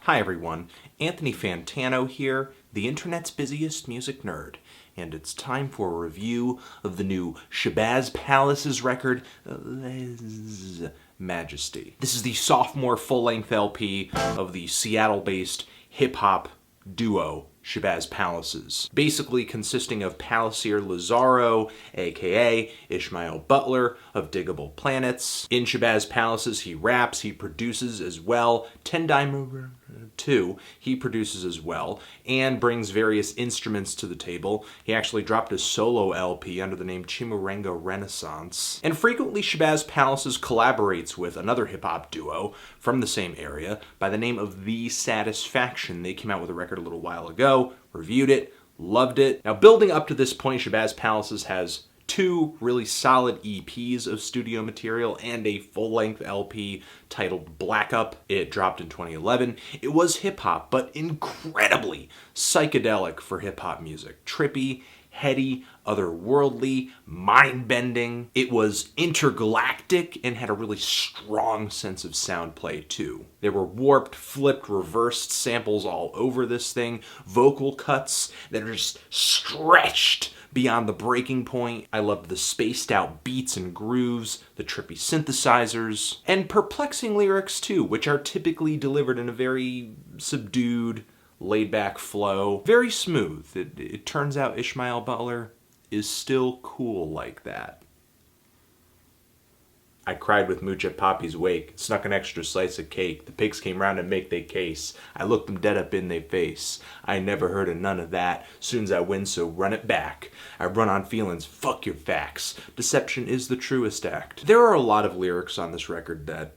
Hi everyone, Anthony Fantano here, the internet's busiest music nerd, and it's time for a review of the new Shabazz Palaces record, Lese Majesty. This is the sophomore full-length LP of the Seattle-based hip-hop duo Shabazz Palaces, basically consisting of Palliser Lazaro, aka Ishmael Butler of Diggable Planets. In Shabazz Palaces, he raps, he produces as well. 10 Dimer 2, he produces as well, and brings various instruments to the table. He actually dropped a solo LP under the name Chimurenga Renaissance. And frequently Shabazz Palaces collaborates with another hip-hop duo from the same area by the name of The Satisfaction. They came out with a record a little while ago, reviewed it, loved it. Now, building up to this point, Shabazz Palaces has 2 really solid EPs of studio material and a full-length LP titled Black Up. It dropped in 2011. It was hip-hop, but incredibly psychedelic for hip-hop music. Trippy, heady, otherworldly, mind-bending. It was intergalactic and had a really strong sense of sound play too. There were warped, flipped, reversed samples all over this thing, vocal cuts that are just stretched beyond the breaking point. I loved the spaced out beats and grooves, the trippy synthesizers, and perplexing lyrics too, which are typically delivered in a very subdued, laid-back flow. Very smooth. It turns out Ishmael Butler is still cool like that. I cried with Mooch at Poppy's wake, snuck an extra slice of cake. The pigs came round and make they case. I looked them dead up in they face. I never heard of none of that. Soon's I win, so run it back. I run on feelings, fuck your facts. Deception is the truest act. There are a lot of lyrics on this record that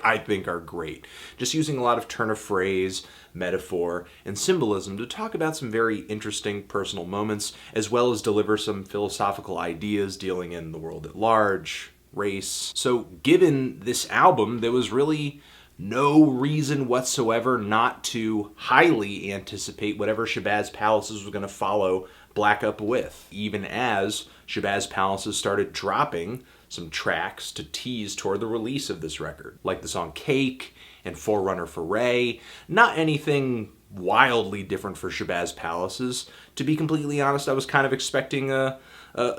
I think are great. Just using a lot of turn of phrase, metaphor, and symbolism to talk about some very interesting personal moments, as well as deliver some philosophical ideas dealing in the world at large, race. So given this album, there was really no reason whatsoever not to highly anticipate whatever Shabazz Palaces was going to follow Black Up with, even as Shabazz Palaces started dropping some tracks to tease toward the release of this record, like the song Cake and FORERUNNER FORAY. Not anything wildly different for Shabazz Palaces. To be completely honest, I was kind of expecting a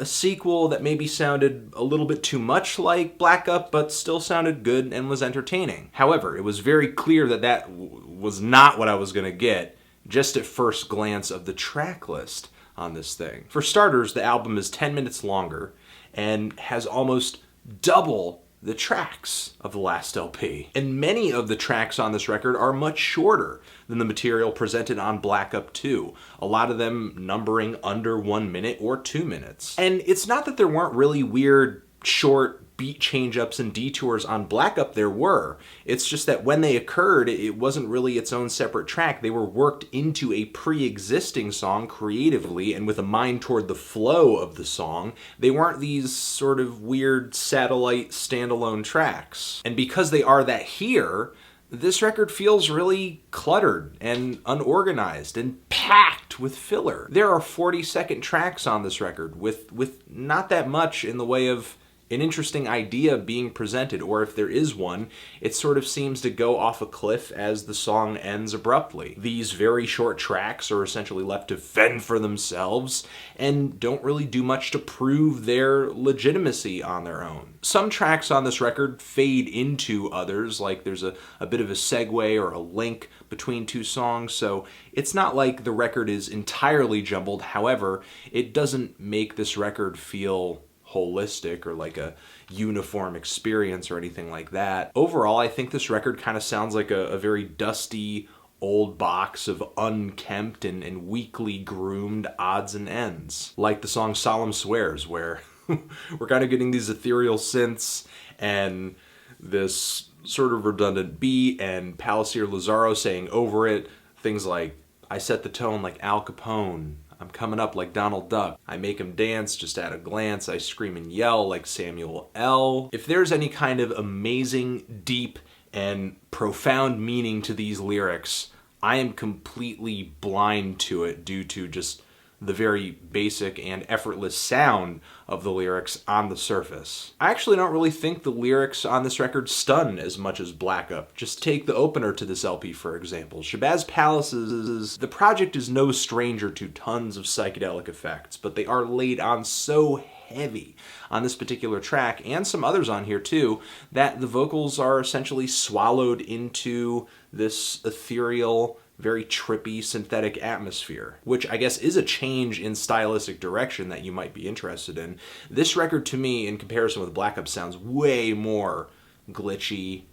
sequel that maybe sounded a little bit too much like Black Up, but still sounded good and was entertaining. However, it was very clear that that was not what I was going to get, just at first glance of the track list on this thing. For starters, the album is 10 minutes longer and has almost double the tracks of the last LP. And many of the tracks on this record are much shorter than the material presented on Black Up 2, a lot of them numbering under 1 minute or 2 minutes. And it's not that there weren't really weird, short beat change-ups and detours on Black Up. There were. It's just that when they occurred, it wasn't really its own separate track. They were worked into a pre-existing song creatively and with a mind toward the flow of the song. They weren't these sort of weird satellite standalone tracks. And because they are that here, this record feels really cluttered and unorganized and packed with filler. There are 40-second tracks on this record with not that much in the way of an interesting idea being presented, or if there is one, it sort of seems to go off a cliff as the song ends abruptly. These very short tracks are essentially left to fend for themselves and don't really do much to prove their legitimacy on their own. Some tracks on this record fade into others, like there's a bit of a segue or a link between 2 songs, so it's not like the record is entirely jumbled. However, it doesn't make this record feel holistic or like a uniform experience or anything like that. Overall, I think this record kind of sounds like a very dusty old box of unkempt and weakly groomed odds and ends. Like the song Solemn Swears, where we're kind of getting these ethereal synths and this sort of redundant beat and Palliser Lazaro saying over it things like, I set the tone like Al Capone, I'm coming up like Donald Duck. I make him dance just at a glance. I scream and yell like Samuel L. If there's any kind of amazing, deep, and profound meaning to these lyrics, I am completely blind to it due to just the very basic and effortless sound of the lyrics on the surface. I actually don't really think the lyrics on this record stun as much as Black Up. Just take the opener to this LP, for example. Shabazz Palaces, the project is no stranger to tons of psychedelic effects, but they are laid on so heavy on this particular track, and some others on here too, that the vocals are essentially swallowed into this ethereal, very trippy synthetic atmosphere, which I guess is a change in stylistic direction that you might be interested in. This record, to me, in comparison with Black Up, sounds way more glitchy,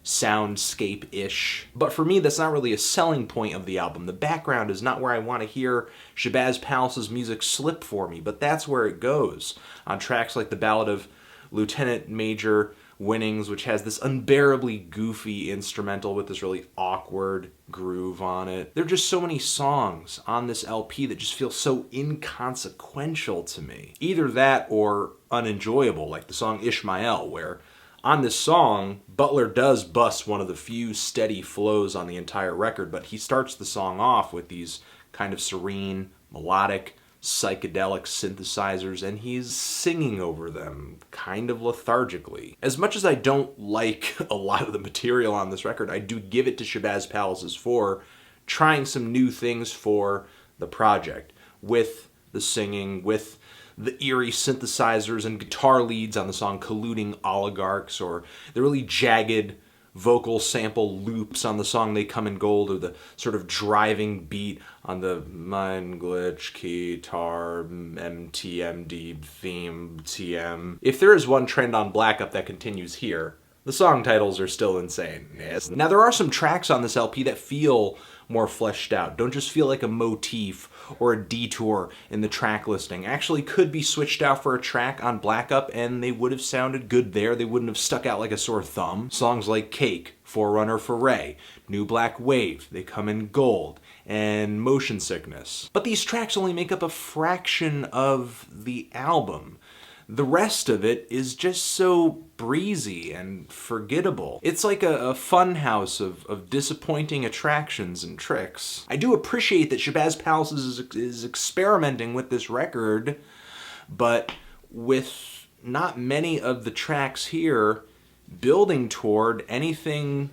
soundscape-ish. But for me, that's not really a selling point of the album. The background is not where I want to hear Shabazz Palaces' music slip for me, but that's where it goes. On tracks like the Ballad of Lieutenant Major Winnings, which has this unbearably goofy instrumental with this really awkward groove on it. There are just so many songs on this LP that just feel so inconsequential to me. Either that or unenjoyable, like the song Ishmael, where on this song, Butler does bust one of the few steady flows on the entire record, but he starts the song off with these kind of serene, melodic, psychedelic synthesizers, and he's singing over them kind of lethargically. As much as I don't like a lot of the material on this record, I do give it to Shabazz Palaces for trying some new things for the project, with the singing, with the eerie synthesizers and guitar leads on the song Colluding Oligarchs, or the really jagged vocal sample loops on the song They Come in Gold, or the sort of driving beat on the Mind Glitch Guitar MTMD theme TM. If there is one trend on Black Up that continues here, the song titles are still insane. Yes. Now there are some tracks on this LP that feel more fleshed out, don't just feel like a motif or a detour in the track listing. Actually could be switched out for a track on Black Up and they would have sounded good there. They wouldn't have stuck out like a sore thumb. Songs like Cake, Forerunner, FORAY, New Black Wave, They Come in Gold, and Motion Sickness. But these tracks only make up a fraction of the album. The rest of it is just so breezy and forgettable. It's like a fun house of disappointing attractions and tricks. I do appreciate that Shabazz Palaces is experimenting with this record, but with not many of the tracks here building toward anything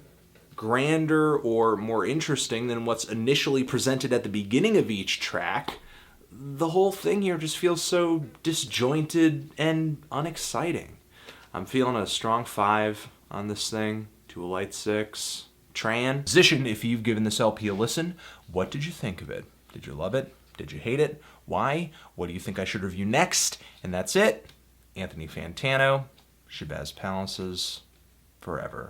grander or more interesting than what's initially presented at the beginning of each track. The whole thing here just feels so disjointed and unexciting. I'm feeling a strong 5 on this thing to a light 6. Transition, if you've given this LP a listen, what did you think of it? Did you love it? Did you hate it? Why? What do you think I should review next? And that's it. Anthony Fantano, Shabazz Palaces, forever.